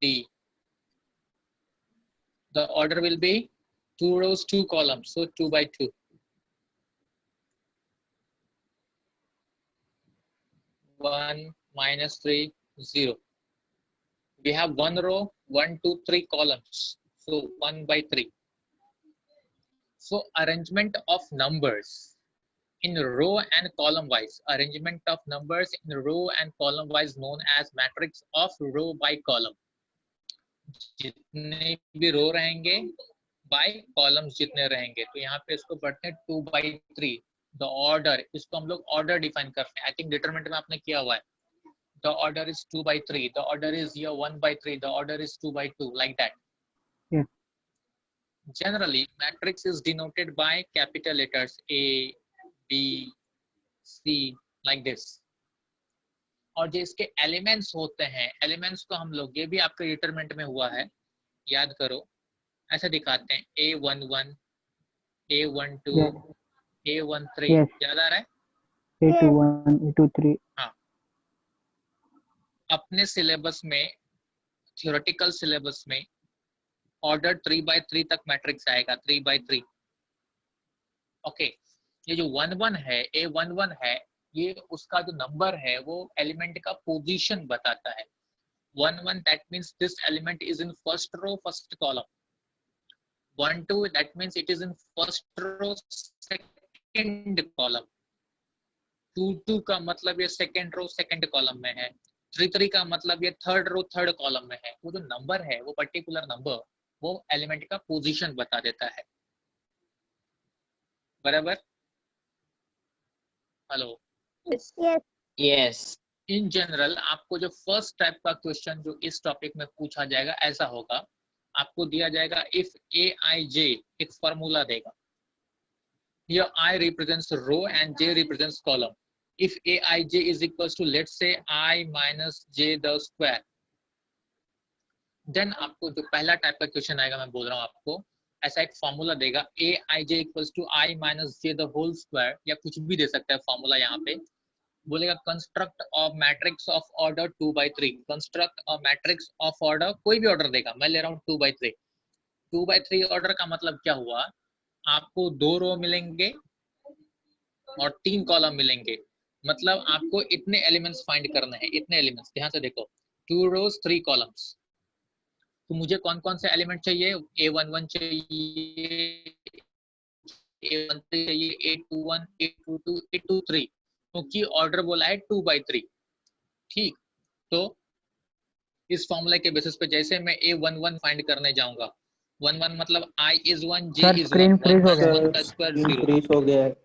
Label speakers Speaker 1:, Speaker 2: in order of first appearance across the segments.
Speaker 1: D. The order will be 2 rows, 2 columns, so 2 by 2. 1 minus 3 0. We have 1 row, 1 2 3 columns, so 1 by 3. So arrangement of numbers in row and column wise, arrangement of numbers in row and column wise known as matrix of row by column. जितने भी रो रहेंगे by columns जितने रहेंगे, तो यहाँ पे इसको पढ़ते हैं 2 by 3. The order, इसको हम लोग order define करते हैं. I think determinant में आपने किया हुआ है. The order is 2 by 3. The order is here 1 by 3. The order is 2 by 2, like that.
Speaker 2: Yes.
Speaker 1: Generally, matrix is denoted by capital letters A, B, C, like this. और जो इसके elements होते हैं, एलिमेंट्स को हम लोग, ये भी आपके डिटरमिनेंट में हुआ है, याद करो, ऐसा दिखाते हैं A11, A12, A13.
Speaker 2: Yes.
Speaker 1: याद आ रहा है?
Speaker 2: A21, A23.
Speaker 1: हाँ. अपने सिलेबस में, थियोरेटिकल सिलेबस में ऑर्डर 3 by 3 तक मैट्रिक्स आएगा, 3 by 3. ओके. ये जो 11 है, A11 है, ये उसका जो नंबर है वो एलिमेंट का पोजीशन बताता है. 11 that means this element is in first row, first column. 12 that means it is in first row, second column. 22 का मतलब ये सेकंड रो, सेकंड कॉलम में है. 33 का मतलब ये थर्ड रो, थर्ड कॉलम में है. वो जो नंबर है, वो पर्टिकुलर नंबर, वो एलिमेंट का पोजीशन बता देता है. बराबर? हेलो.
Speaker 3: Yes.
Speaker 1: इन जनरल आपको जो फर्स्ट टाइप का क्वेश्चन जो इस टॉपिक में पूछा जाएगा, ऐसा होगा, आपको दिया जाएगा इफ ए आई जे, एक फॉर्मूला देगा. Here I represents row and J represents column. If Aij is equals to, let's say, I minus J the square, then आपको जो पहला टाइप का क्वेश्चन आएगा, मैं बोल रहा हूँ आपको, ऐसा एक फॉर्मूला देगा Aij equals to I minus J the whole square, या कुछ भी दे सकता है फॉर्मूला. यहाँ पे बोलेगा construct of matrix of order 2 by 3. Construct of matrix of order, कोई भी ऑर्डर देगा, मैं ले रहा हूँ 2 by 3. 2 by 3 ऑर्डर का मतलब क्या हुआ, आपको 2 रो मिलेंगे और 3 कॉलम मिलेंगे. मतलब आपको इतने एलिमेंट्स फाइंड करने हैं, इतने एलिमेंट्स. ध्यान से देखो, 2 rows 3 columns. तो मुझे कौन कौन से एलिमेंट चाहिए? A11 चाहिए, A13 चाहिए, A21, A22, A23, क्योंकि ऑर्डर बोला है 2 by 3. ठीक. तो इस फॉर्मूला के बेसिस पे जैसे मैं A11 फाइंड करने जाऊंगा, 11 मतलब I is 1, J is 1, 1 plus 1 का स्क्वायर 0.
Speaker 3: Increase हो गया है.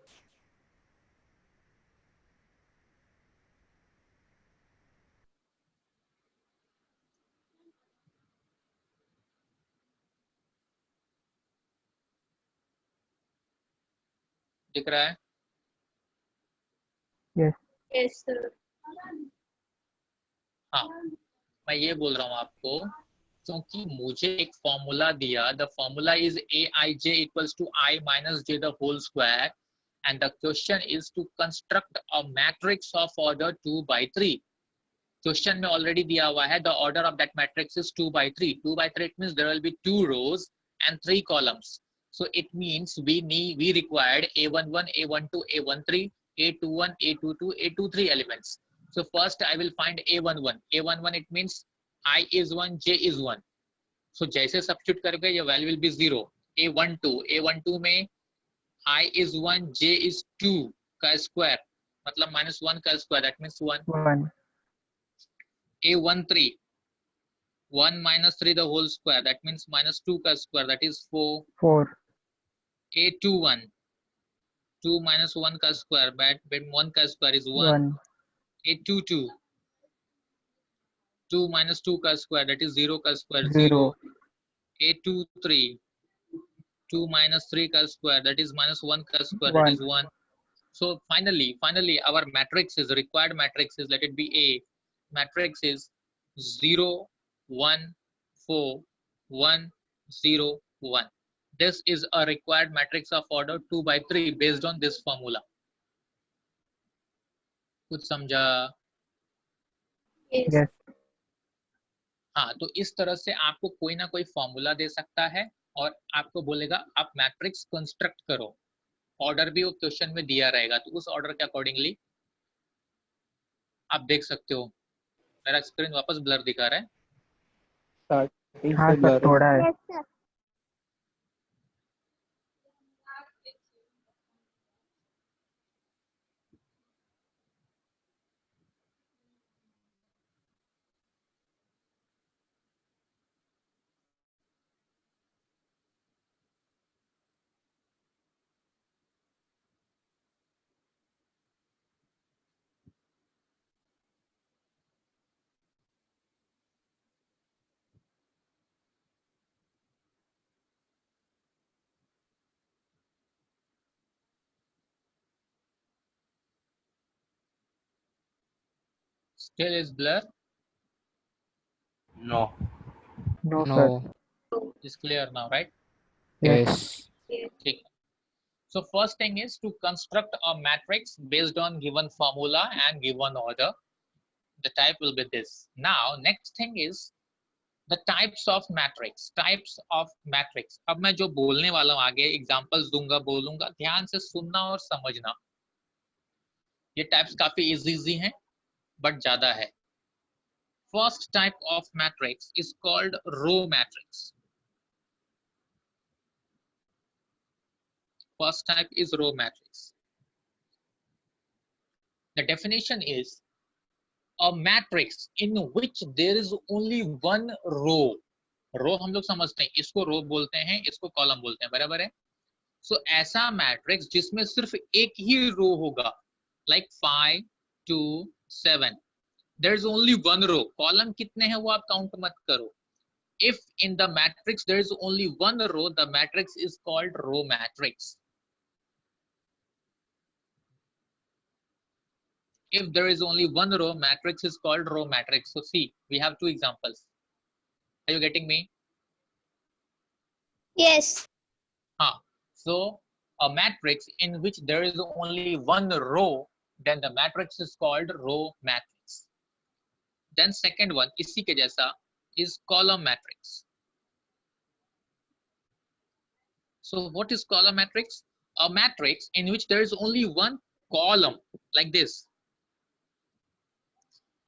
Speaker 1: दिख रहा है?
Speaker 2: Yes.
Speaker 4: Yes, sir.
Speaker 1: हाँ, मैं ये बोल रहा हूँ आपको, क्योंकि मुझे एक फॉर्मूला दिया, the formula is Aij equals to I minus J the whole square, and the question is to construct a matrix of order 2 by 3. Question में ऑलरेडी दिया हुआ है, the order of that matrix is 2 by 3. 2 by 3 it means there will be 2 rows and 3 columns. So it means we required A11, A12, A13, A21, A22, A23 elements. So first I will find A11. A11 it means I is 1, J is 1. So जैसे substitute करोगे your value will be 0. A12 में I is 1, J is 2 का square, मतलब -1 का square, that means 1.
Speaker 2: 1.
Speaker 1: A13, 1 minus 3 the whole square, that means -2 का square, that is 4.
Speaker 2: 4.
Speaker 1: A21, 2 minus 1 का square, but 1 का square is 1.
Speaker 2: 1.
Speaker 1: A22, 2 minus 2 का square, that is 0 का square,
Speaker 2: 0.
Speaker 1: A23, 2 minus 3 का square, that is -1 का square, that is 1. So finally our matrix is, required matrix is, let it be A. Matrix is 0, 1, 4, 1, 0, 1. This is a required matrix of order 2 by 3 based on this formula. कुछ समझा?
Speaker 4: Yes.
Speaker 2: Yes.
Speaker 1: हाँ, तो इस तरह से आपको कोई ना कोई फॉर्मूला दे सकता है और आपको बोलेगा आप मैट्रिक्स कंस्ट्रक्ट करो। ऑर्डर भी वो क्वेश्चन में दिया रहेगा, तो उस ऑर्डर के अकॉर्डिंगली आप देख सकते हो। मेरा स्क्रीन वापस ब्लर दिखा रहा है।
Speaker 4: स्टार्टिंग
Speaker 2: हाँ
Speaker 4: से
Speaker 2: सर,
Speaker 4: ब्लर है।
Speaker 2: थोड़ा है।
Speaker 3: Yes, sir.
Speaker 1: Still is blur.
Speaker 4: No.
Speaker 2: No, sir.
Speaker 4: No.
Speaker 1: Is clear now, right?
Speaker 4: Yes.
Speaker 1: ठीक है. So first thing is to construct a matrix based on given formula and given order. The type will be this. Now next thing is the types of matrix. Types of matrix. अब मैं जो बोलने वाला हूँ आगे examples दूंगा, बोलूंगा, ध्यान से सुनना और समझना. ये टाइप्स काफी इजी हैं बट ज्यादा है. First type of matrix is called row matrix. First type is row matrix. The definition is a matrix in which there is only one row. रो हम लोग समझते हैं, इसको रो बोलते हैं, इसको कॉलम बोलते हैं, बराबर है. सो ऐसा मैट्रिक्स जिसमें सिर्फ एक ही रो होगा, like 5 2 7. There is only one row. Column कितने हैं वो आप काउंट मत करो. If in the matrix there is only one row, the matrix is called row matrix. If there is only one row, matrix is called row matrix. So see, we have two examples. Are you getting me?
Speaker 3: Yes.
Speaker 1: So a matrix in which there is only one row, then the matrix is called row matrix. Then second one, इसी के जैसा, is column matrix. So what is column matrix? A matrix in which there is only one column, like this.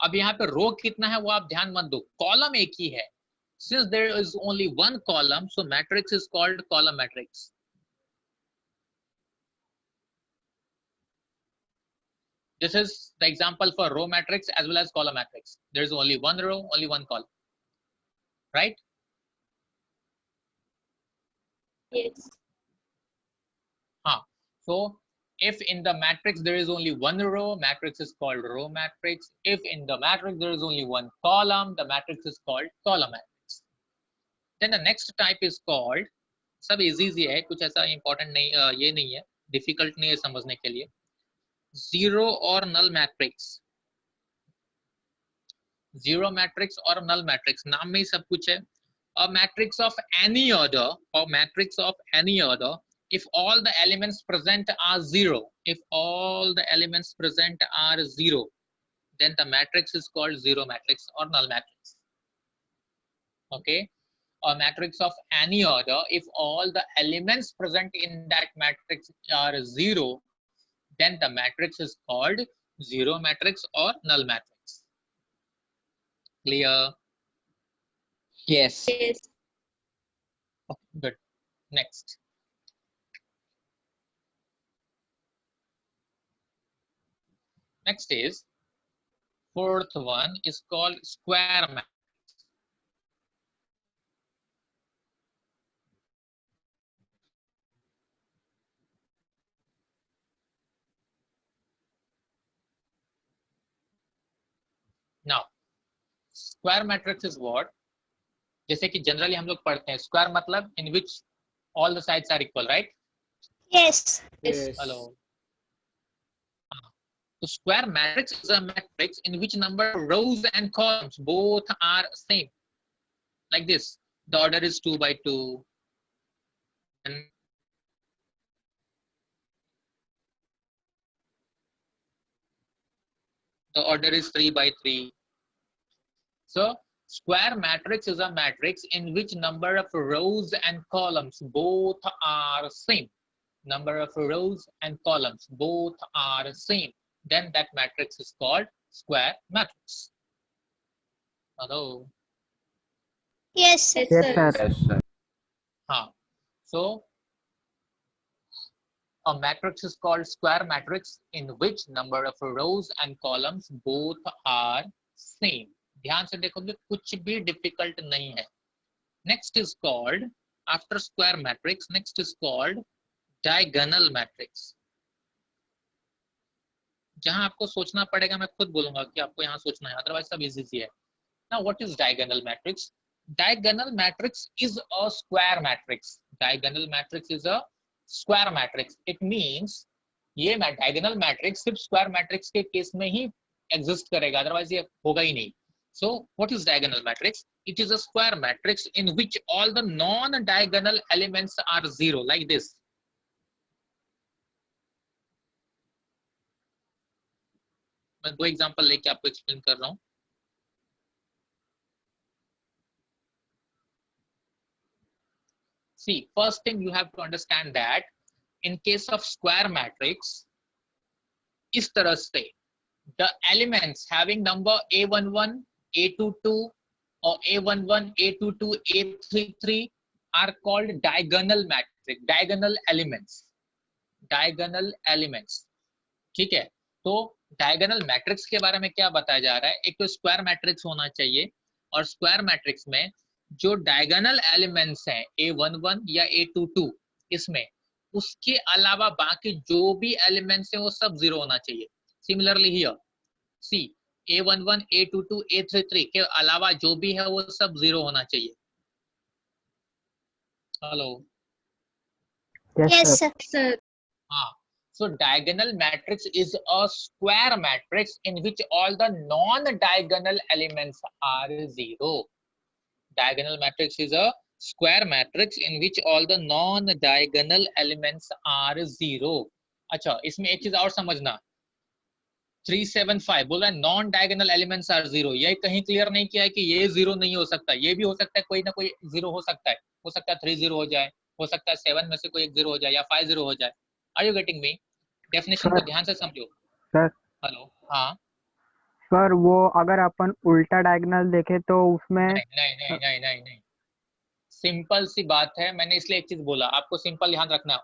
Speaker 1: अब यहाँ पे रो कितना है वो आप ध्यान मत दो, कॉलम एक ही है. Since there is only one column, so matrix is called column matrix. This is the example for row matrix as well as column matrix. There is only one row, only one column, right?
Speaker 3: Yes.
Speaker 1: So if in the matrix there is only one row, matrix is called row matrix. If in the matrix there is only one column, the matrix is called column matrix. Then the next type is called, सब easy है, कुछ ऐसा important नहीं, ये नहीं है, difficult नहीं है समझने के लिए. Zero or null matrix. Zero matrix or null matrix, नाम में ही सब कुछ है. A matrix of any order, or matrix of any order, if all the elements present are zero, if all the elements present are zero, then the matrix is called zero matrix or null matrix. Okay, a matrix of any order, if all the elements present in that matrix are zero, then the matrix is called zero matrix or null matrix. Clear?
Speaker 4: Yes.
Speaker 3: Yes.
Speaker 1: Okay, good. Next. Next is, fourth one is called square matrix. Now, square matrix is what? जैसे कि generally हम लोग पढ़ते हैं, square मतलब in which all the sides are equal, right?
Speaker 3: Yes.
Speaker 4: Yes.
Speaker 1: Hello. So square matrix is a matrix in which number of rows and columns both are same. Like this, the order is 2 by 2. And the order is 3 by 3. So Square matrix is a matrix in which number of rows and columns both are same. Number of rows and columns both are same. Then that matrix is called square matrix. Hello.
Speaker 3: Yes.
Speaker 2: Yes, sir.
Speaker 4: Yes, sir.
Speaker 1: So a matrix is called square matrix in which number of rows and columns both are same. ध्यान से देखोगे कुछ भी difficult नहीं है. Next is called, after square matrix, next is called diagonal matrix. जहां आपको सोचना पड़ेगा, मैं खुद बोलूंगा कि आपको यहाँ सोचना है, अदरवाइज सब इजी है. Now what is diagonal matrix? Diagonal matrix is a square matrix. Diagonal matrix is a square matrix. It means ये diagonal matrix सिर्फ square matrix के केस में ही exist करेगा, otherwise ये होगा ही नहीं. So what is diagonal matrix? It is a square matrix in which all the non-diagonal elements are zero, like this. मैं दो एग्जांपल लेके आपको एक्सप्लेन कर रहा हूँ. See, first thing you have to understand that in case of square matrix, इस तरह से the elements having number A11, A22 or A11, A22, A33 are called diagonal matrix, diagonal elements. Diagonal elements. ठीक है, तो diagonal matrix के बारे में क्या बताया जा रहा है? एक तो स्क्वायर मैट्रिक्स होना चाहिए, और स्क्वायर मैट्रिक्स में जो डायगोनल एलिमेंट्स हैं A11 या A22, इसमें उसके अलावा बाकी जो भी एलिमेंट्स हैं वो सब जीरो होना चाहिए. Similarly here C A11, A22, A33 के अलावा जो भी है वो सब जीरो होना चाहिए. हेलो.
Speaker 3: Yes, sir.
Speaker 1: हाँ. So diagonal matrix is a square matrix in which all the non-diagonal elements are zero. Diagonal matrix is a square matrix in which all the non-diagonal elements are zero. अच्छा, इसमें एक चीज और समझना. 375 बोल रहा है non diagonal elements are zero. ये कहीं क्लियर नहीं किया है कि ये जीरो नहीं हो सकता. ये भी हो सकता है, कोई ना कोई जीरो हो सकता है. हो सकता है 3 जीरो हो जाए, हो सकता है 7 में से कोई एक जीरो हो जाए, या 5 जीरो हो जाए. Are you getting me? Definition को ध्यान से समझो.
Speaker 2: सर.
Speaker 1: हेलो. हाँ
Speaker 2: सर, वो अगर अपन उल्टा डायगोनल देखें तो उसमें
Speaker 1: नहीं. सिंपल सी बात है, मैंने इसलिए एक चीज बोला आपको, सिंपल ध्यान रखना.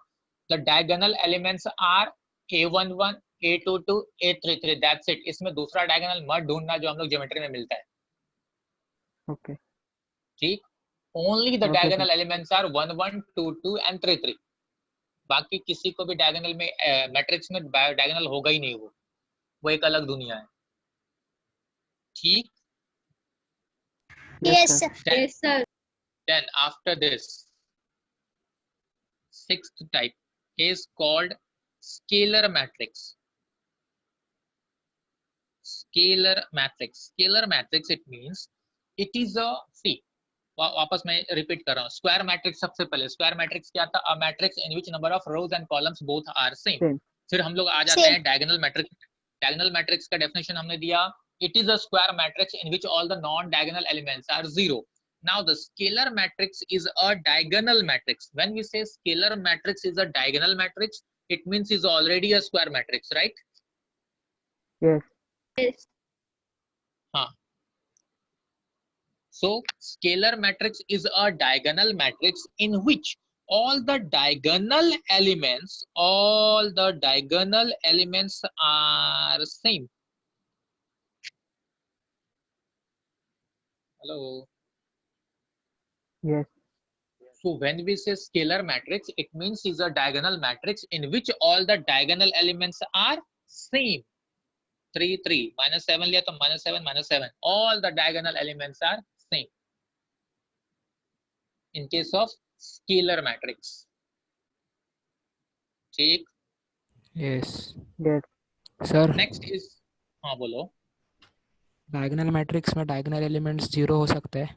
Speaker 1: The diagonal elements are A11, A22, A33, that's it. इसमें दूसरा डायगोनल मत ढूंढना जो हम लोग ज्योमेट्री में मिलता है.
Speaker 2: ओके.
Speaker 1: ठीक. Only the
Speaker 2: Okay,
Speaker 1: diagonal elements are 1, 1, 2, 2 and 3, 3. बाकी किसी को भी डायगोनल में मैट्रिक्स में डायगोनल होगा ही नहीं. वो एक अलग दुनिया है. ठीक.
Speaker 3: Yes,
Speaker 2: sir.
Speaker 3: sir. Yes, sir.
Speaker 1: Then after this, sixth type is called scalar matrix. Scalar matrix. Scalar matrix, it means it is a, see, वापस मैं रिपीट कर रहा हूँ. स्क्वायर मैट्रिक्स सबसे पहले, स्क्वायर मैट्रिक्स क्या था? A matrix in which number of rows and columns both are same. फिर हम लोग आ जाते हैं डायगोनल मैट्रिक्स. डायगोनल मैट्रिक्स का डेफिनेशन हमने दिया, it is a square matrix in which all the non-diagonal elements are zero. Now the scalar matrix is a diagonal matrix. When we say scalar matrix is a diagonal matrix, it means is already a square matrix, right?
Speaker 2: Yes.
Speaker 3: Yes.
Speaker 1: हाँ. So scalar matrix is a diagonal matrix in which all the diagonal elements are same. Hello.
Speaker 2: Yes.
Speaker 1: So when we say scalar matrix, it means is a diagonal matrix in which all the diagonal elements are same. 3, 3, -7 लिया तो -7, -7. All the diagonal elements are same. In case of scalar matrix. ठीक.
Speaker 4: Yes.
Speaker 2: Yes.
Speaker 4: Sir,
Speaker 1: Next is, हाँ बोलो.
Speaker 4: Diagonal matrix में diagonal elements zero हो सकते हैं.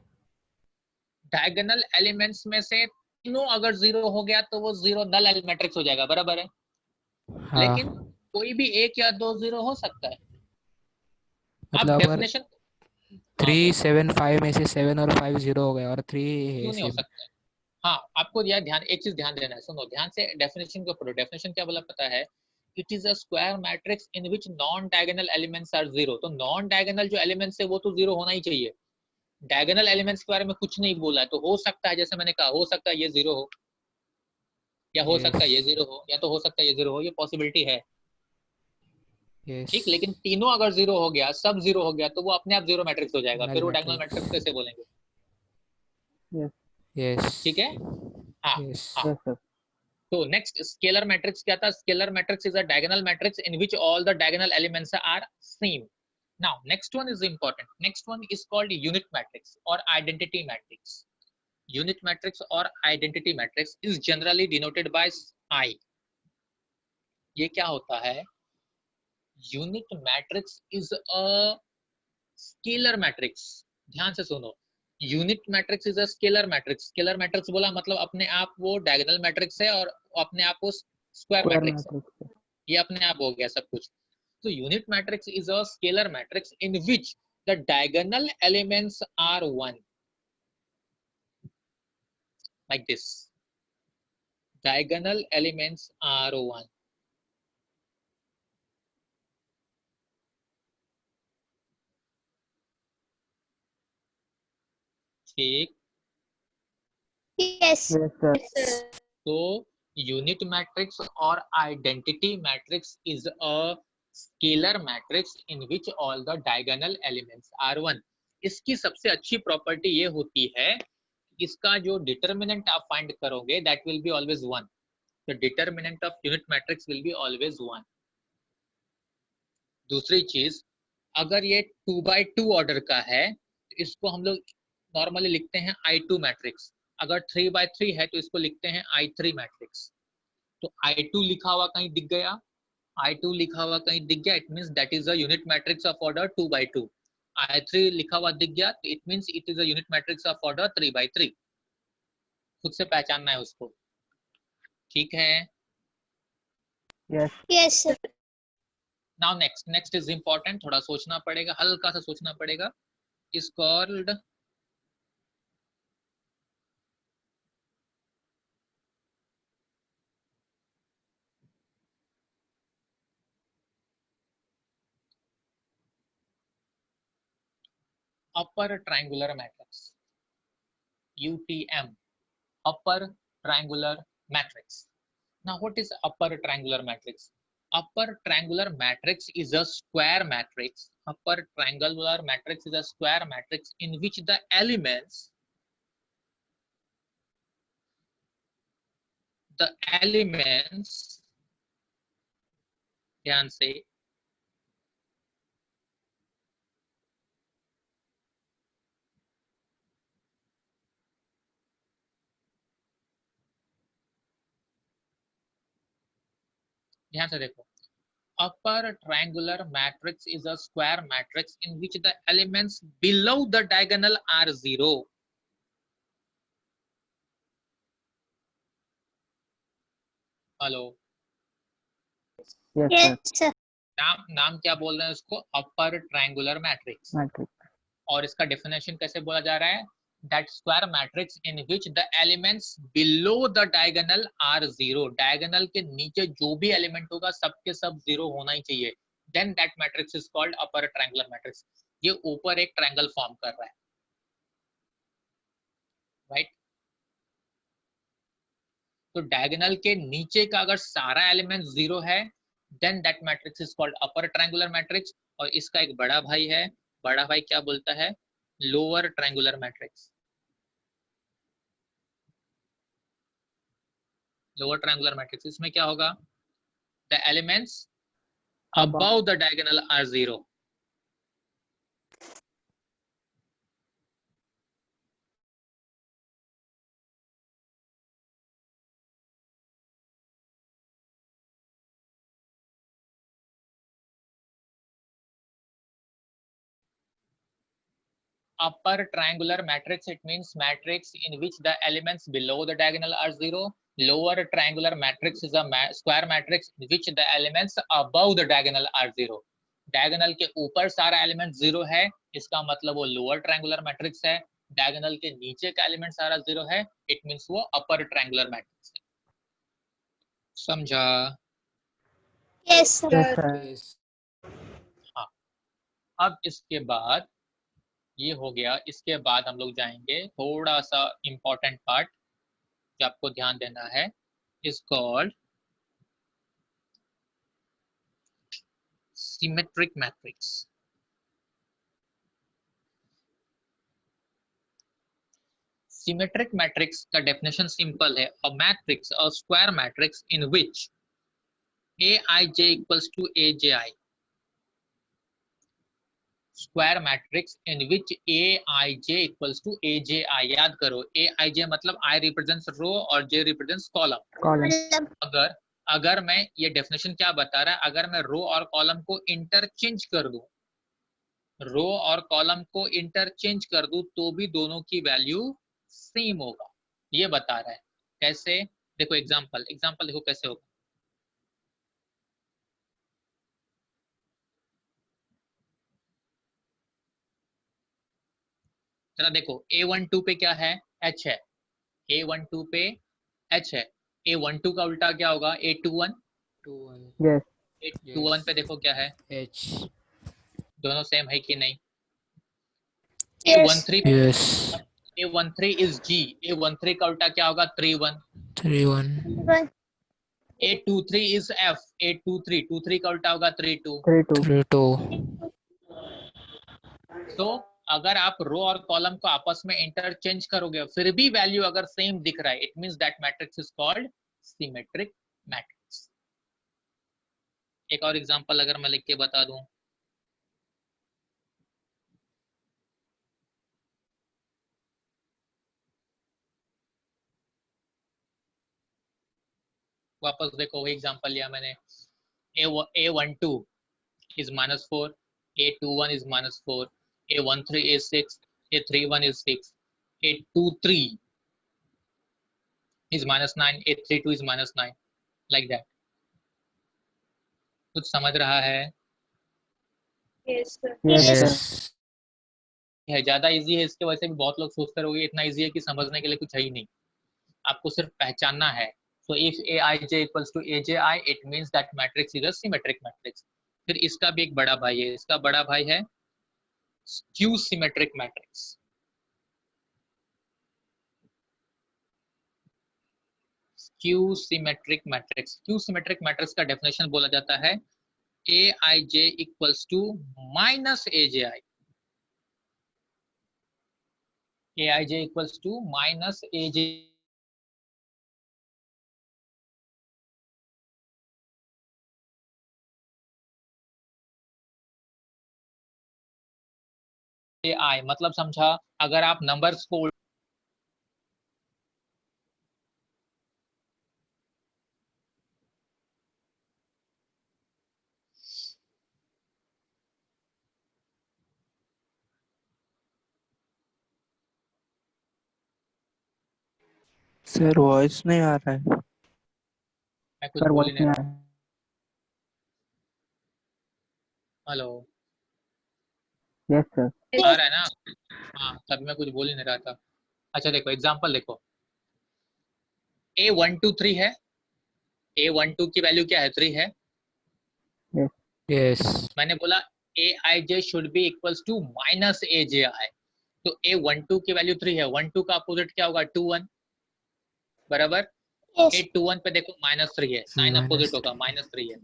Speaker 1: Diagonal elements में से तीनों अगर जीरो हो गया तो वो जीरो नल मैट्रिक्स हो जाएगा, बराबर है.
Speaker 4: हाँ.
Speaker 1: लेकिन कोई भी एक या दो जीरो हो सकता है. अब
Speaker 4: मतलब अगर
Speaker 1: डेफिनेशन
Speaker 4: 3 7 5 में से 7 और 5 0 हो गया और 3
Speaker 1: क्यों
Speaker 4: है
Speaker 1: नहीं हो
Speaker 4: सेम।
Speaker 1: सकता? हाँ, आपको यह ध्यान, एक चीज ध्यान देना है, सुनो ध्यान से, डेफिनेशन को पढ़ो। डेफिनेशन क्या बोला पता है? It is a square matrix in which non diagonal elements are zero. तो नॉन डायगोनल जो एलिमेंट्स है वो तो जीरो होना ही चाहिए। डायगोनल एलिमेंट्स के बारे में कुछ नहीं बोला है, तो हो सकता है, जैसे मैंने कहा, हो सकता है ये जीरो हो, या हो सकता है ये
Speaker 4: यस
Speaker 1: जीरो हो, या तो हो सकता है ये जीरो हो, ये पॉसिबिलिटी है।
Speaker 4: यस।
Speaker 1: ठीक, लेकिन तीनों अगर जीरो हो गया, सब जीरो हो गया, तो वो अपने आप जीरो मैट्रिक्स हो जाएगा,
Speaker 4: नल
Speaker 1: फिर वो डायगोनल मैट्रिक्स
Speaker 4: मैट्रिक्स।
Speaker 1: कैसे बोलेंगे?
Speaker 2: यस
Speaker 4: यस
Speaker 1: ठीक है। हाँ।
Speaker 4: यस।
Speaker 1: हाँ,
Speaker 2: यस सर।
Speaker 1: तो नेक्स्ट स्केलर मैट्रिक्स क्या था? Scalar matrix is a diagonal matrix in which all the diagonal elements are same. Now next one is important. Next one is called unit matrix or identity matrix. Unit matrix or identity matrix is generally denoted by I. ये क्या होता है? Unit matrix is a scalar matrix. ध्यान से सुनो, unit matrix is a scalar matrix. Scalar matrix बोला मतलब अपने आप वो डायगोनल मैट्रिक्स है और अपने आप वो स्क्वायर
Speaker 2: स्क्वायर
Speaker 1: मैट्रिक्स है,
Speaker 2: मैट्रिक्स।
Speaker 1: ये अपने आप हो गया सब कुछ। So unit matrix is a scalar matrix in which the diagonal elements are one, like this. Diagonal elements are one. ठीक,
Speaker 3: Yes.
Speaker 2: Yes sir.
Speaker 3: Yes, sir.
Speaker 1: तो unit matrix or identity matrix is a scalar matrix in which all the diagonal elements are one. इसकी सबसे अच्छी property ये होती है, इसका जो डिटर्मिनेंट आप फाइंड करोगे that will be always one. The determinant of unit matrix will be always one. दूसरी चीज, अगर ये 2x2 ऑर्डर का है तो इसको हम लोग नॉर्मली लिखते हैं I2 मैट्रिक्स। अगर 3x3 है तो इसको लिखते हैं I3 मैट्रिक्स। तो I2 लिखा हुआ कहीं दिख गया, I2 लिखा हुआ कहीं दिख गया, it means that is a unit matrix of order 2x2। I3 लिखा हुआ दिख गया तो it means it is a unit matrix of order 3x3। खुद से पहचानना है उसको, ठीक है।
Speaker 2: Yes.
Speaker 3: Yes, sir.
Speaker 1: Now next is important, थोड़ा सोचना पड़ेगा, हल्का सा सोचना पड़ेगा। Is called upper triangular matrix, UTM, upper triangular matrix. Now what is upper triangular matrix? Upper triangular matrix is a square matrix. Upper triangular matrix is a square matrix in which the elements ध्यान से, ध्यान से देखो, upper triangular matrix is a square matrix in which the elements below the diagonal are zero. Hello,
Speaker 2: yes
Speaker 3: Yes,
Speaker 2: sir.
Speaker 3: sir.
Speaker 1: नाम क्या बोल रहे हैं उसको? Upper triangular matrix.
Speaker 2: मैट्रिक्स।
Speaker 1: और इसका डेफिनेशन कैसे बोला जा रहा है? That square matrix in which the elements below the diagonal are zero. Diagonal के नीचे जो भी एलिमेंट होगा सबके सब जीरो होना ही चाहिए, then that matrix is called upper triangular matrix. ये ऊपर एक ट्रायंगल फॉर्म कर रहा है, राइट? तो डायगोनल के नीचे का अगर सारा एलिमेंट जीरो है, then that matrix is called upper triangular matrix. और इसका एक बड़ा भाई है, बड़ा भाई क्या बोलता है? Lower triangular matrix. Lower triangular matrix, इसमें क्या होगा? The elements above the diagonal are zero. Upper triangular matrix, it means matrix in which the elements below the diagonal are zero. Lower triangular matrix is a square matrix in which the elements above the diagonal are zero. Diagonal के ऊपर सारा element zero है, इसका मतलब वो lower triangular matrix है, diagonal के नीचे का एलिमेंट सारा 0 है, इट मींस वो अपर ट्रायंगुलर मैट्रिक्स है। समझा?
Speaker 3: Yes, sir.
Speaker 2: yes sir.
Speaker 4: Yes.
Speaker 1: हाँ, अब इसके बाद ये हो गया, इसके बाद हम लोग जाएंगे थोड़ा सा इंपॉर्टेंट पार्ट जो आपको ध्यान देना है, is called symmetric matrix. Symmetric matrix का definition simple है, a matrix, a square matrix in which aij equals to aji, square matrix in which aij equals to aji। याद करो, aij मतलब I represents row और j represents column।
Speaker 2: column
Speaker 1: अगर मैं ये definition क्या बता रहा है, अगर मैं रो और कॉलम को इंटरचेंज कर दूं, रो और कॉलम को इंटरचेंज कर दूं तो भी दोनों की वैल्यू सेम होगा, ये बता रहा है। कैसे? देखो एग्जांपल देखो कैसे होगा। जरा देखो, A12 पे क्या है? H है। A12 पे H है। A12 का उल्टा क्या होगा? A21।
Speaker 4: 2 1
Speaker 2: yes
Speaker 1: A21 पे देखो क्या है?
Speaker 4: H।
Speaker 1: दोनों सेम है कि नहीं?
Speaker 3: Yes.
Speaker 1: A13
Speaker 4: Yes।
Speaker 1: A13 is G। A13 का उल्टा क्या होगा? 31।
Speaker 4: 3 1
Speaker 3: One.
Speaker 1: A23 is F। A23 का उल्टा होगा 32।
Speaker 2: 3 2
Speaker 4: 3 2।
Speaker 1: तो अगर आप रो और कॉलम को आपस में इंटरचेंज करोगे फिर भी वैल्यू अगर सेम दिख रहा है, it means that matrix is called symmetric matrix. एक और एग्जांपल अगर मैं लिख के बता दूं, वापस देखो वही एग्जांपल लिया मैंने। A12 is -4, A21 is -4, A13 is 6, A31 is 6, A23 is -9, A32 is -9, like that। कुछ समझ रहा है?
Speaker 3: Yes, sir.
Speaker 2: yes
Speaker 3: Yes.
Speaker 2: sir
Speaker 4: Yes।
Speaker 1: है, ज्यादा इजी है, इसके वजह से भी बहुत लोग सोचते रहोगे इतना इजी है कि समझने के लिए कुछ है ही नहीं, आपको सिर्फ पहचानना है। So if aij equals to aji, it means that matrix is a symmetric matrix. फिर इसका भी एक बड़ा भाई है, इसका बड़ा भाई है skew symmetric matrix. Skew symmetric matrix, skew symmetric matrix का डेफिनेशन बोला जाता है aij equals to minus aji। aij equals to minus aji मतलब समझा? अगर आप नंबर्स को
Speaker 5: सर वॉइस नहीं आ रहा है।
Speaker 1: मैं कुछ
Speaker 2: सर
Speaker 1: बोल ही
Speaker 2: वॉइस
Speaker 1: नहीं
Speaker 2: नहीं आ
Speaker 1: रहा।
Speaker 2: रहा है।
Speaker 1: हेलो,
Speaker 2: yes sir
Speaker 1: आ रहा है ना? हाँ, तभी मैं कुछ बोल ही नहीं रहा था। अच्छा देखो एग्जांपल देखो, A123 है, A12 की वैल्यू क्या है? 3 है।
Speaker 4: Yes।
Speaker 1: मैंने बोला aij should be equals to minus aji, तो A12 की वैल्यू 3 है, 12 का अपोजिट क्या होगा? 21, बराबर।
Speaker 3: Yes.
Speaker 1: A21 पे देखो -3 है, साइन अपोजिट होगा, -3 है।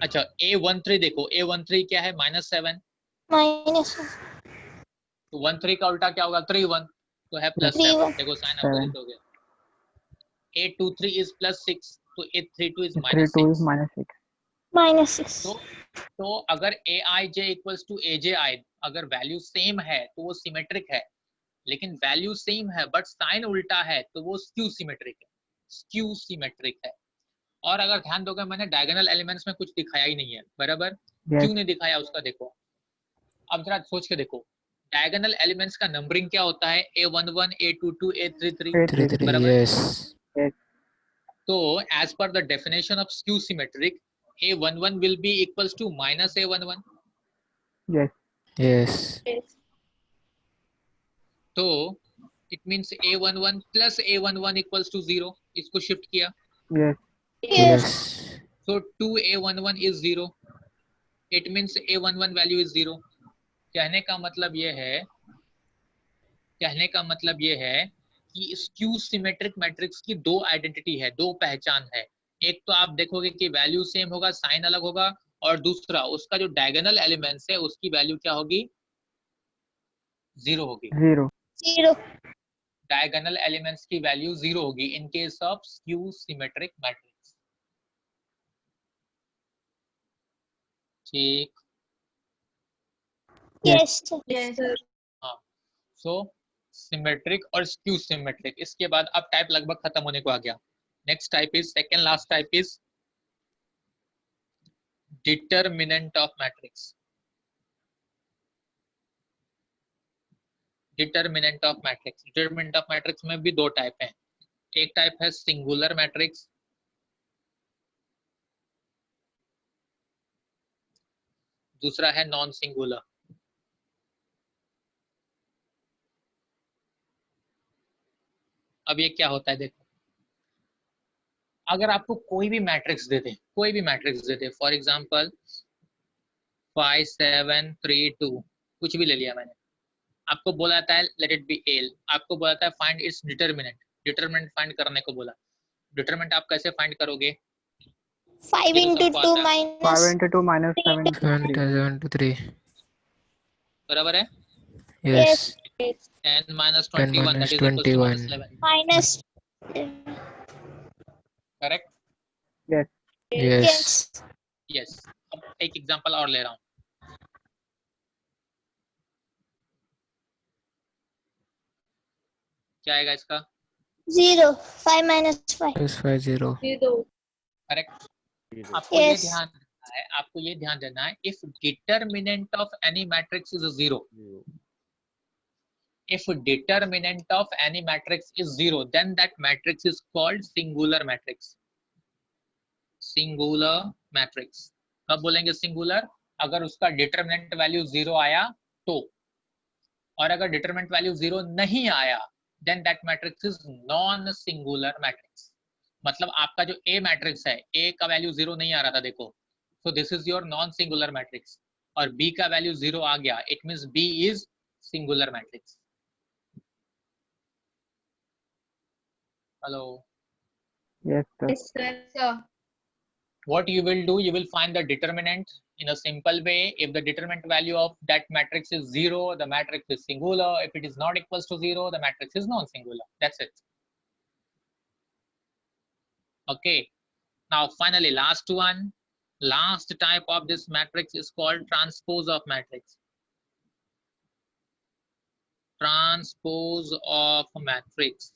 Speaker 1: अच्छा A13 देखो, A13 क्या है? -7,
Speaker 3: Minus
Speaker 1: तो 13 का उल्टा क्या होगा? 31, तो है +7,
Speaker 3: 31.
Speaker 1: देखो साइन
Speaker 2: 7
Speaker 1: अपोजिट हो गया। A23 is +6, तो A32 is
Speaker 2: 3 2 is
Speaker 1: -6।
Speaker 2: -6
Speaker 3: minus 6.
Speaker 1: तो अगर aij इक्वल्स टू aji, अगर वैल्यू सेम है तो वो सिमेट्रिक है, लेकिन वैल्यू सेम है बट साइन उल्टा है तो वो स्क्यू सिमेट्रिक है, स्क्यू सिमेट्रिक है। और अगर ध्यान दोगे मैंने डायगोनल एलिमेंट्स में कुछ दिखाया ही नहीं है, बराबर।
Speaker 2: yes
Speaker 1: क्यों नहीं दिखाया उसका देखो, अब जरा सोच के देखो, डायगोनल एलिमेंट्स का नंबरिंग क्या होता है? A11, A22, A33,
Speaker 4: 3 3।
Speaker 1: बराबर।
Speaker 4: Yes।
Speaker 1: तो as per the definition of skew symmetric, A11 will be equals to minus A11,
Speaker 2: yes
Speaker 4: Yes.
Speaker 1: तो it means A11 plus A11 equals to 0, इसको शिफ्ट किया,
Speaker 2: yes,
Speaker 3: Yes.
Speaker 1: So 2A11 is 0, it means A11 value is 0। कहने का मतलब ये है कि skew symmetric matrix की दो आइडेंटिटी है, दो पहचान है। एक तो आप देखोगे कि वैल्यू सेम होगा, साइन अलग होगा, और दूसरा उसका जो डायगोनल एलिमेंट्स है उसकी वैल्यू क्या होगी, 0 होगी।
Speaker 2: 0,
Speaker 3: 0.
Speaker 1: डायगोनल एलिमेंट्स की वैल्यू 0 होगी in case of skew symmetric matrix. ठीक,
Speaker 3: Yes. Yes, sir.
Speaker 1: हाँ। सो सिमेट्रिक और स्क्यू सिमेट्रिक, इसके बाद अब टाइप लगभग खत्म होने को आ गया। Next type is, second last type is determinant of matrix. Determinant of matrix में भी दो टाइप हैं। एक टाइप है सिंगुलर मैट्रिक्स, दूसरा है नॉन सिंगुलर। अब ये क्या होता है देखो, अगर आपको कोई भी matrix they they, for example 5 7 3 2, कुछ भी ले लिया मैंने, आपको बोला जाता है लेट इट बी एल, आपको बोला जाता है फाइंड इट्स डिटरमिनेंट फाइंड करने को बोला। डिटरमिनेंट आप कैसे फाइंड करोगे,
Speaker 3: 5
Speaker 1: ये तो
Speaker 3: into
Speaker 1: सबको
Speaker 3: 2
Speaker 1: आता है,
Speaker 2: 5
Speaker 3: minus.
Speaker 2: into 2 minus 7 into 3.
Speaker 4: 7 to 3.
Speaker 1: बराबर है।
Speaker 4: Yes.
Speaker 1: 10 minus
Speaker 4: 10
Speaker 1: 21 that
Speaker 4: minus
Speaker 1: is equals to minus
Speaker 4: 21.
Speaker 1: 11,
Speaker 3: Minus.
Speaker 1: Correct.
Speaker 2: Yes,
Speaker 4: Yes.
Speaker 1: Yes, अब एक एग्जांपल और ले रहा हूं, क्या आएगा इसका,
Speaker 3: 0. 5 minus 5.
Speaker 4: Plus 5 0.
Speaker 1: करेक्ट। आपको ये
Speaker 3: Yes.
Speaker 1: ध्यान देना है, if determinant of any matrix is 0, if determinant of any matrix is 0, then that matrix is called singular matrix। कब बोलेंगे सिंगुलर, अगर उसका डिटरमिनेंट वैल्यू 0 आया तो, और अगर डिटरमिनेंट वैल्यू 0 नहीं आया then that matrix is non singular matrix. मतलब आपका जो A मैट्रिक्स है, A का वैल्यू 0 नहीं आ रहा था देखो, so this is your non singular matrix, और B का वैल्यू 0 आ गया, it means B is singular matrix. Hello,
Speaker 2: yes, sir.
Speaker 3: Sir.
Speaker 1: what you will do, you will find the determinant in a simple way. If the determinant value of that matrix is 0, the matrix is singular. If it is not equals to 0, the matrix is non-singular. That's it. Okay, now finally last one, last type of this matrix is called transpose of matrix. Transpose of matrix,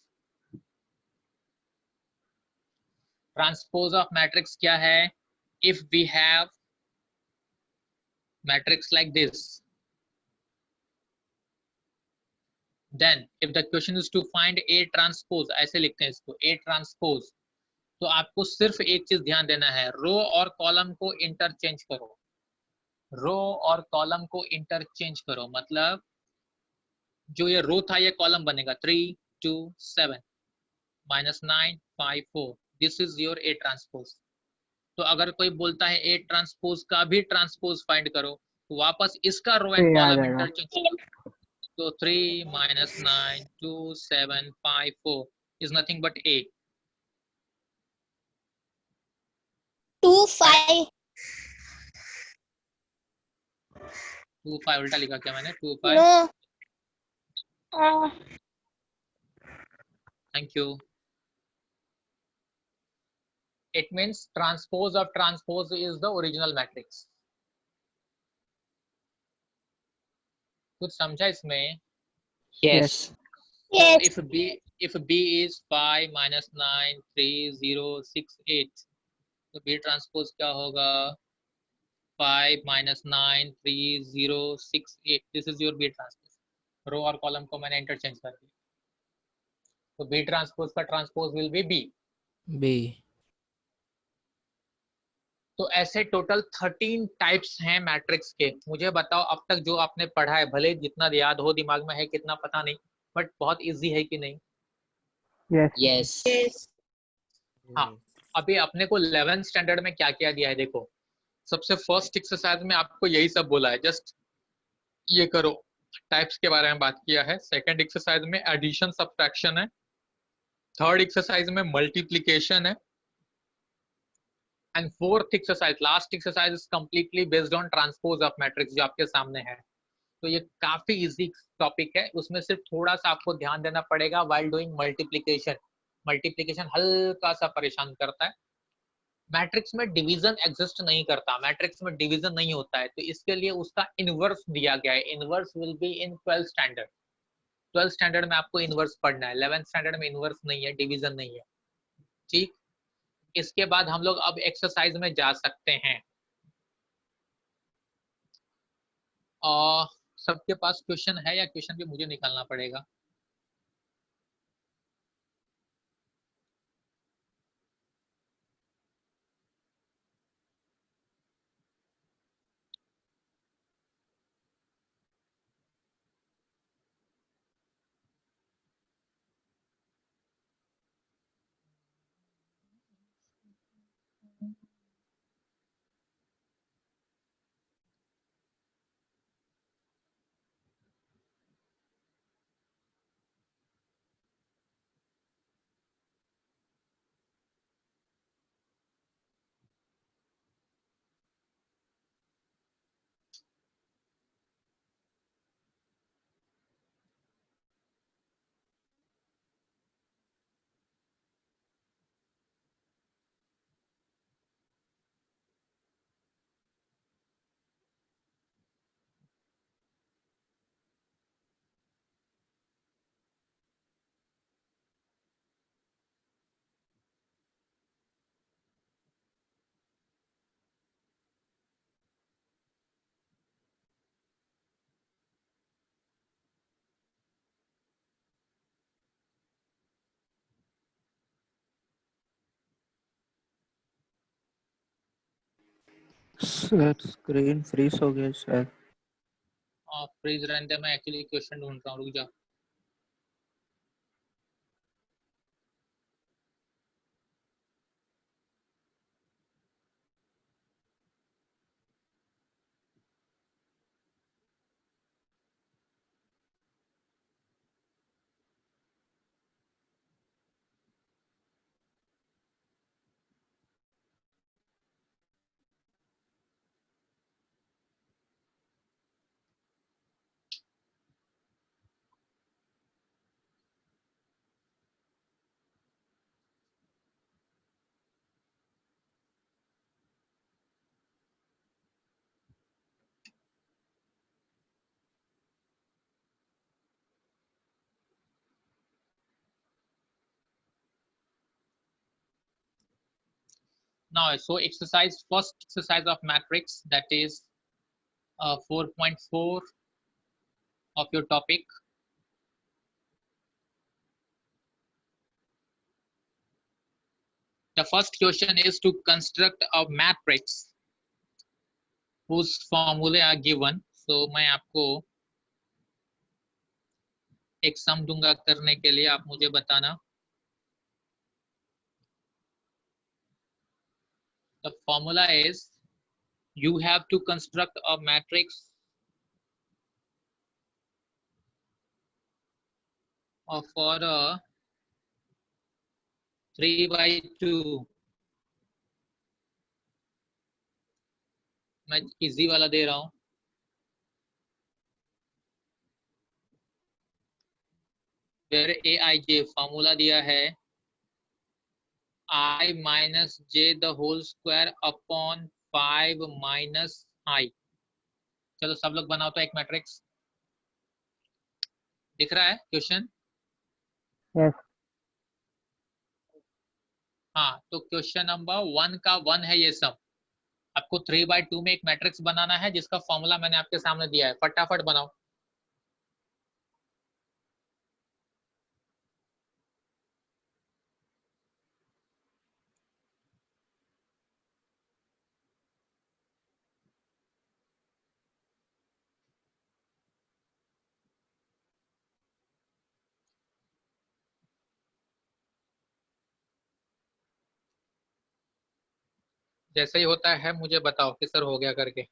Speaker 1: transpose of matrix क्या है, if we have matrix like this, then if the question is to find A transpose, ऐसे लिखते हैं इसको A transpose, तो आपको सिर्फ एक चीज ध्यान देना है, रो और कॉलम को इंटरचेंज करो, रो और कॉलम को इंटरचेंज करो, मतलब जो ये रो था ये कॉलम बनेगा 3 2 7 -9 5 4, this is your A transpose. तो अगर कोई बोलता है A ट्रांसपोज का भी ट्रांसपोज फाइंड करो, तो वापस इसका रो एंड
Speaker 2: A आ
Speaker 1: कॉलम
Speaker 2: जाएगा।
Speaker 1: इंटरचेंज, तो 3 -9 2 7 5 4 is nothing but A।
Speaker 3: 2 5.
Speaker 1: 2 5 उल्टा लिखा क्या मैंने, 2 5,
Speaker 3: No.
Speaker 1: Thank you. It means transpose of transpose is the original matrix। कुछ समझा इसमें?
Speaker 5: Yes.
Speaker 3: Yes.
Speaker 1: if B is 5 -9 3 0 6 8, तो B ट्रांसपोज क्या होगा, 5 -9 3 0 6 8, this is your B transpose. Row और कॉलम को मैंने इंटरचेंज कर दिया, तो B ट्रांसपोज का transpose will be B।
Speaker 4: B.
Speaker 1: तो ऐसे टोटल 13 टाइप्स हैं मैट्रिक्स के। मुझे बताओ अब तक जो आपने पढ़ा है, भले जितना याद हो दिमाग में है कितना पता नहीं, बट बहुत इजी है कि नहीं?
Speaker 2: यस।
Speaker 3: Yes.
Speaker 1: हाँ। अभी अपने को 11th स्टैंडर्ड में क्या क्या दिया है देखो। सबसे फर्स्ट एक्सरसाइज में आपको यही सब बोला है, जस्ट ये करो। टाइप्स के बारे में बात किया है। सेकंड एक्सरसाइज में एडिशन सब्ट्रैक्शन है। थर्ड एक्सरसाइज में मल्टीप्लिकेशन है। And fourth exercise, last exercise is completely based on transpose of matrix जो आपके सामने है। तो ये काफी इजी टॉपिक है। उसमें सिर्फ थोड़ा सा आपको ध्यान देना पड़ेगा व्हाइल डूइंग मल्टीप्लिकेशन। मल्टीप्लिकेशन हल्का सा परेशान करता है। मैट्रिक्स में डिवीजन एग्जिस्ट नहीं करता, मैट्रिक्स में डिवीजन नहीं होता है, तो इसके लिए उसका इनवर्स दिया गया है। Inverse will be in 12th standard. 12th standard में आपको इनवर्स पढ़ना है। 11th स्टैंडर्ड में इनवर्स नहीं है, डिवीजन नहीं है। ठीक। इसके बाद हम लोग अब एक्सरसाइज में जा सकते हैं। और सबके पास क्वेश्चन है या क्वेश्चन भी मुझे निकालना पड़ेगा?
Speaker 5: सर स्क्रीन फ्रीज हो गया शायद।
Speaker 1: फ्रीज रहने दे, मैं एक्चुअली क्वेश्चन ढूंढ रहा हूँ, रुक जा। Now, so exercise, first exercise of matrix, that is 4.4 of your topic. The first question is to construct a matrix whose formulae are given. So मैं आपको एक सम दूंगा करने के लिए, आप मुझे बताना। The formula is you have to construct a matrix for a 3/2। मैं इजी वाला दे रहा हूँ। where aij फॉर्मूला दिया है I minus j the whole square upon 5 minus I। चलो सब लोग बनाओ तो एक मैट्रिक्स। दिख रहा है क्वेश्चन?
Speaker 2: यस।
Speaker 1: हाँ, तो क्वेश्चन नंबर 1 का 1 है ये सब। आपको 3/2 में एक मैट्रिक्स बनाना है जिसका फॉर्मूला मैंने आपके सामने दिया है, फटाफट बनाओ। जैसे ही होता है मुझे बताओ कि सर हो गया करके।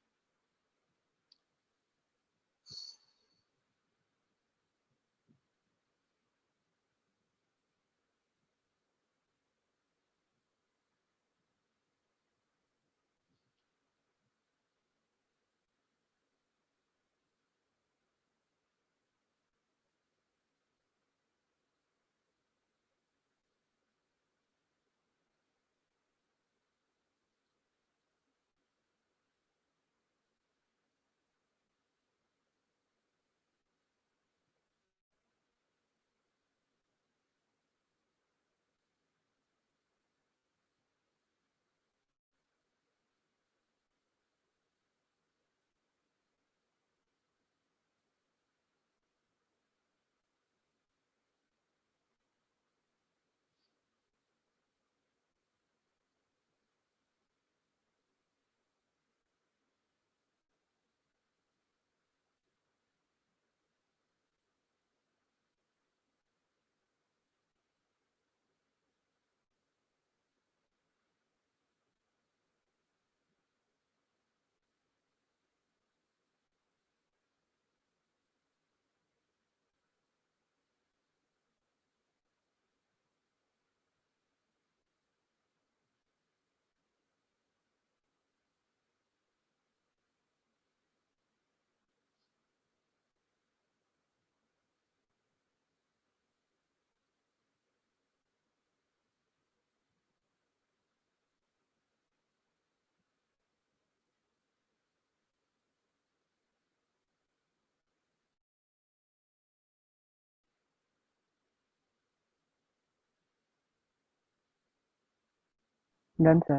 Speaker 2: Done sir.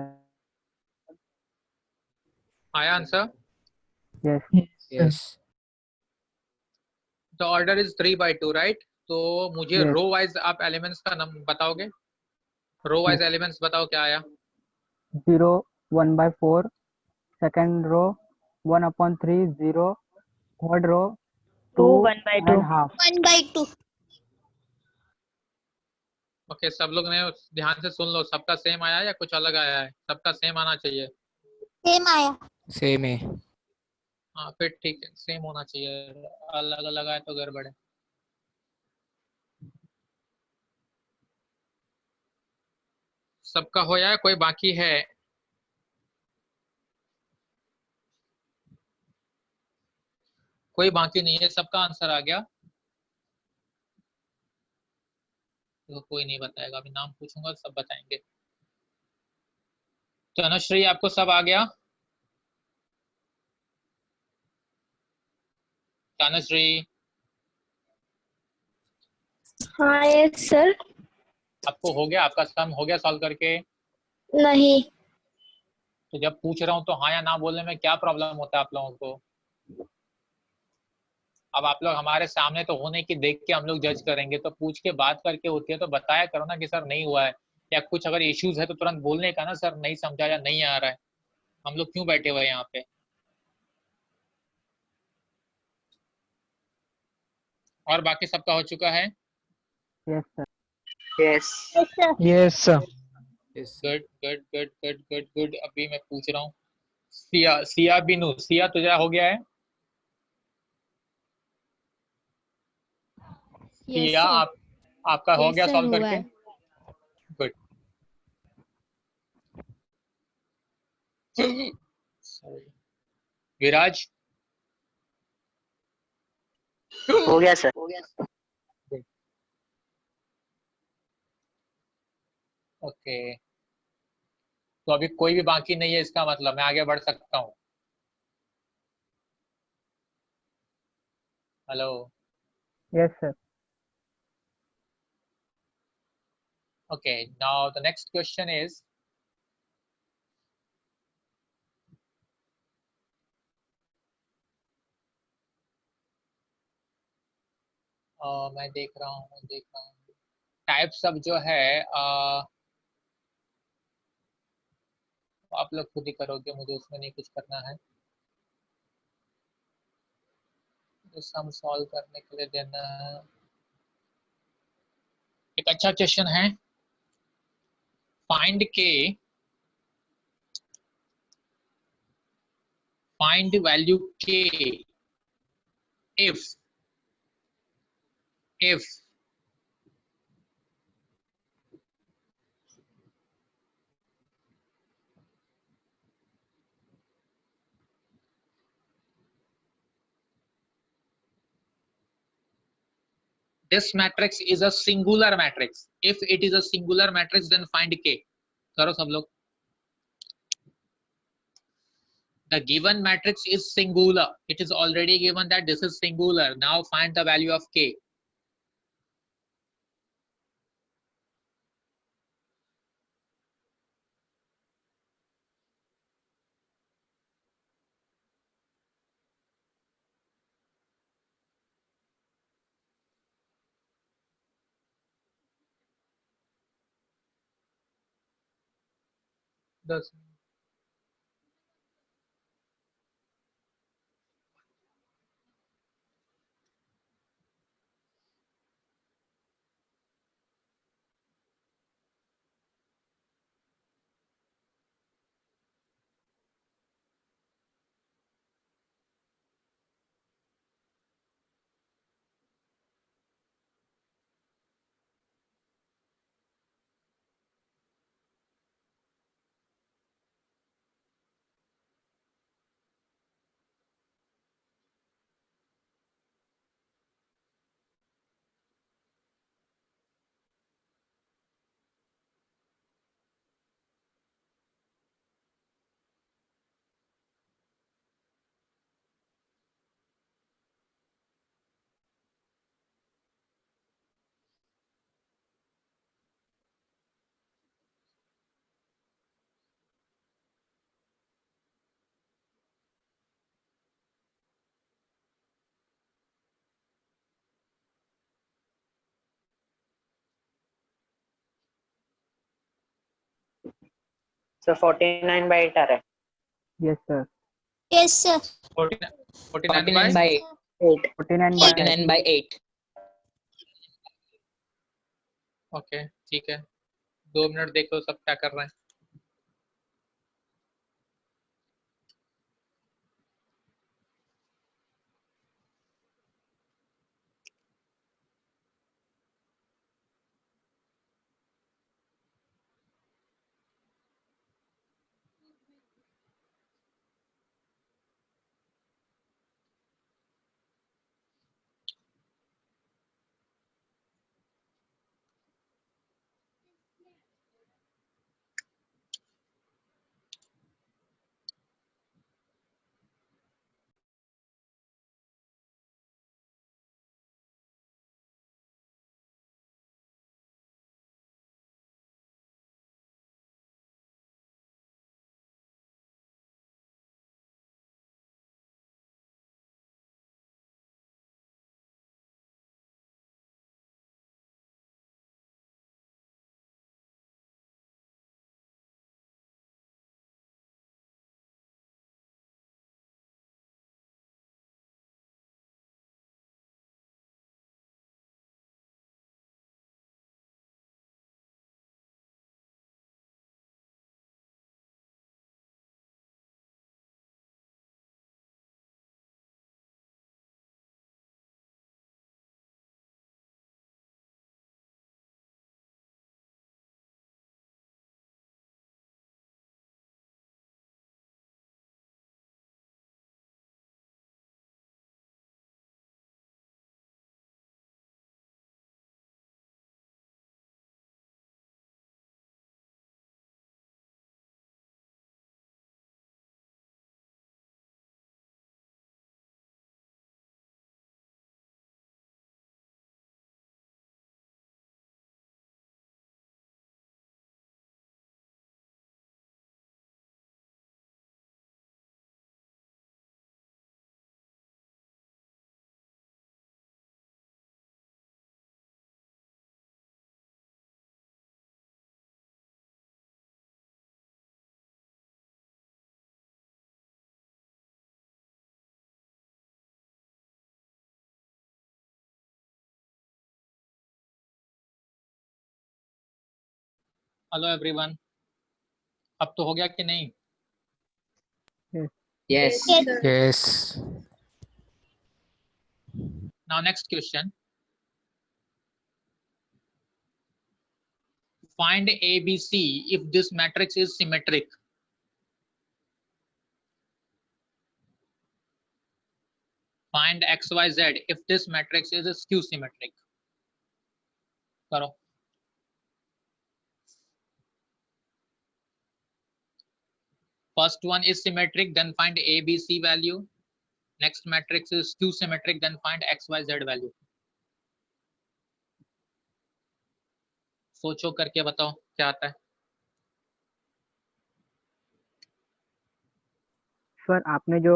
Speaker 1: आया answer?
Speaker 2: Yes.
Speaker 4: Yes
Speaker 1: the order is 3/2 right. तो मुझे
Speaker 2: Yes.
Speaker 1: रो वाइज आप एलिमेंट्स का नाम बताओगे? रो वाइज एलिमेंट्स बताओ क्या आया?
Speaker 2: 0 1/4, second row 1/3, 0, third row 2
Speaker 6: 1/2.
Speaker 2: and half.
Speaker 3: 1/2.
Speaker 1: Okay सब लोग ने ध्यान से सुन लो, सबका सेम आया या कुछ अलग आया है? सबका सेम आना चाहिए।
Speaker 3: सेम आया।
Speaker 4: सेम है।
Speaker 1: हाँ फिर ठीक है, सेम होना चाहिए, अलग अलग आए तो गड़बड़ है। सबका हो या कोई बाकी है? कोई बाकी नहीं है, सबका आंसर आ गया। तो कोई नहीं बताएगा, अभी नाम पूछूंगा सब बताएंगे। तो अनुश्री आपको सब आ गया? अनुश्री
Speaker 6: हाँ यस सर।
Speaker 1: आपको हो गया, आपका सम हो गया सॉल्व करके?
Speaker 6: नहीं।
Speaker 1: तो जब पूछ रहा हूँ तो हाँ या ना बोलने में क्या प्रॉब्लम होता है आप लोगों को? अब आप लोग हमारे सामने तो होने की देख के हम लोग जज करेंगे, तो पूछ के बात करके होती है तो बताया करो ना कि सर नहीं हुआ है, या कुछ अगर इश्यूज है तो तुरंत बोलने का ना, सर नहीं समझा या नहीं आ रहा है। हम लोग क्यों बैठे हुए हैं यहाँ पे? और बाकी सबका हो चुका है?
Speaker 2: Yes sir.
Speaker 5: Yes.
Speaker 3: Yes, sir.
Speaker 6: Yes sir.
Speaker 1: Good good good good good good. अभी मैं पूछ रहा हूँ, सिया सिया बिनू, सिया तुझा हो गया है? सिया आप आपका हो गया सॉल्व करके? गुड। विराज
Speaker 5: हो गया सर।
Speaker 1: ओके, तो अभी कोई भी बाकी नहीं है, इसका मतलब मैं आगे बढ़ सकता हूँ। Hello.
Speaker 2: Yes sir.
Speaker 1: Okay, now the next question is, मैं देख रहा हूँ टाइप्स अब जो है आप लोग खुद ही करोगे, मुझे उसमें नहीं कुछ करना है। सम सॉल्व करने के लिए देना है। एक अच्छा क्वेश्चन है, फाइंड के find value k if this matrix is a singular matrix. If it is a singular matrix, then find k. करो सब लोग. The given matrix is singular. It is already given that this is singular. Now find the value of k. Thus,
Speaker 5: So 49 by 8 आ रहा है.
Speaker 2: Yes, sir.
Speaker 3: Yes, sir.
Speaker 1: 49 by
Speaker 5: 8.
Speaker 2: 49 by
Speaker 7: 49 by 8.
Speaker 1: Okay ठीक है. 2 minute देखो सब क्या कर रहे हैं. Hello everyone. अब तो हो गया कि नहीं?
Speaker 2: Yes.
Speaker 5: Yes.
Speaker 3: Yes.
Speaker 4: Yes.
Speaker 1: Now next question. Find ABC if this matrix is symmetric. Find XYZ if this matrix is skew symmetric. करो. First one is symmetric, then find ABC value. Next matrix is skew symmetric, then find XYZ value. सोचो करके बताओ क्या आता है.
Speaker 2: Sir आपने जो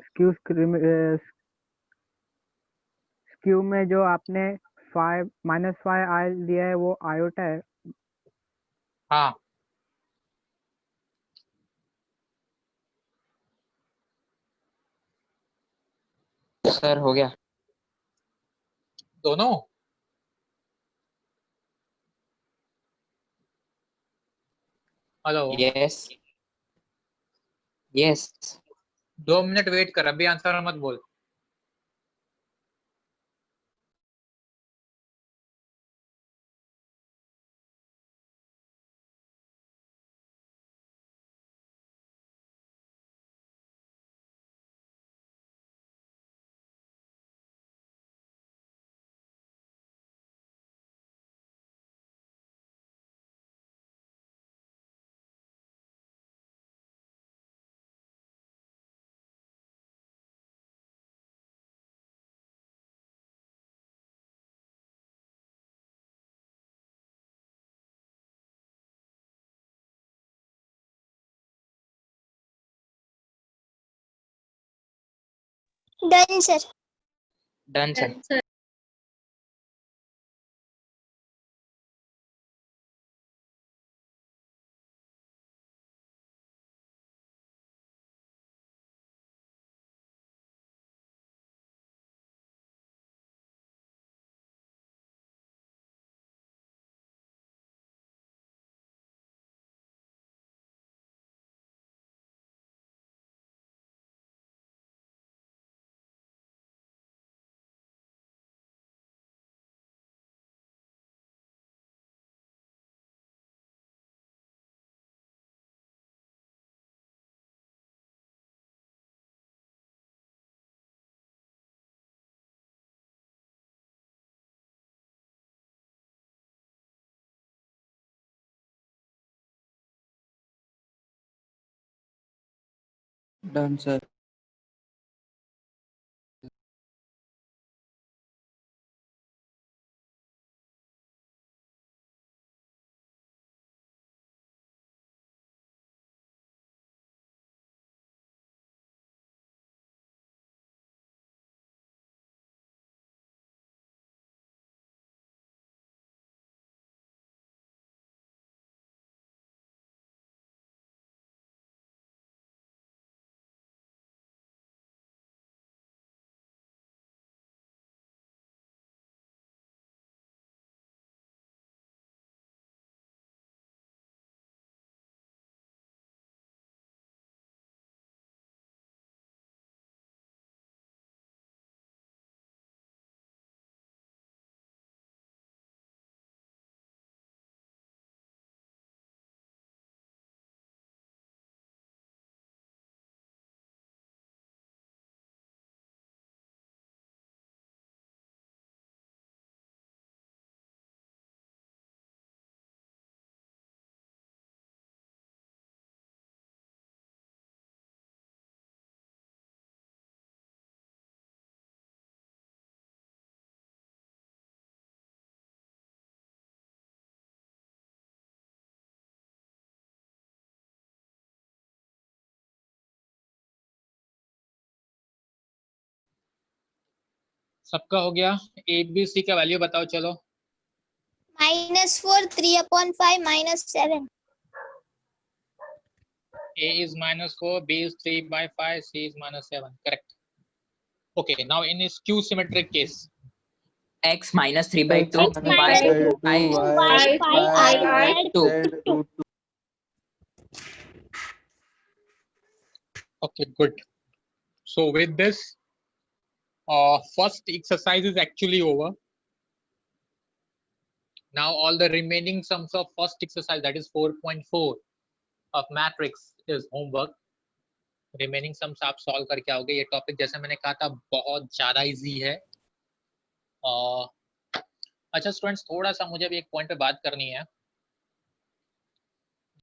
Speaker 2: skew skew में जो आपने 5 -5 आई लिया है वो आयोटा है.
Speaker 1: हाँ.
Speaker 5: सर हो गया.
Speaker 1: दोनों. Hello.
Speaker 5: Yes. Yes.
Speaker 1: 2 minute wait कर, अभी आंसर मत बोल.
Speaker 3: Done, sir.
Speaker 5: Done, sir.
Speaker 7: Done, sir.
Speaker 1: सबका हो गया. ABC का वैल्यू बताओ चलो.
Speaker 3: -4, 3/5, -7.
Speaker 1: A is -4, B is 3/5, C is -7. Correct. Okay, now in a skew symmetric case.
Speaker 5: X minus 3/2.
Speaker 3: X minus
Speaker 5: Y
Speaker 3: 2
Speaker 5: I
Speaker 3: by 5 I Z 2.
Speaker 1: Okay, good. So with this, first exercise is actually over. Now all the remaining sums of first exercise, that is 4.4 of matrix, is homework. Remaining sums आप solve करके आओगे. ये topic जैसे मैंने कहा था बहुत ज्यादा इजी है. अच्छा स्टूडेंट्स, थोड़ा सा मुझे भी एक पॉइंट पे बात करनी है.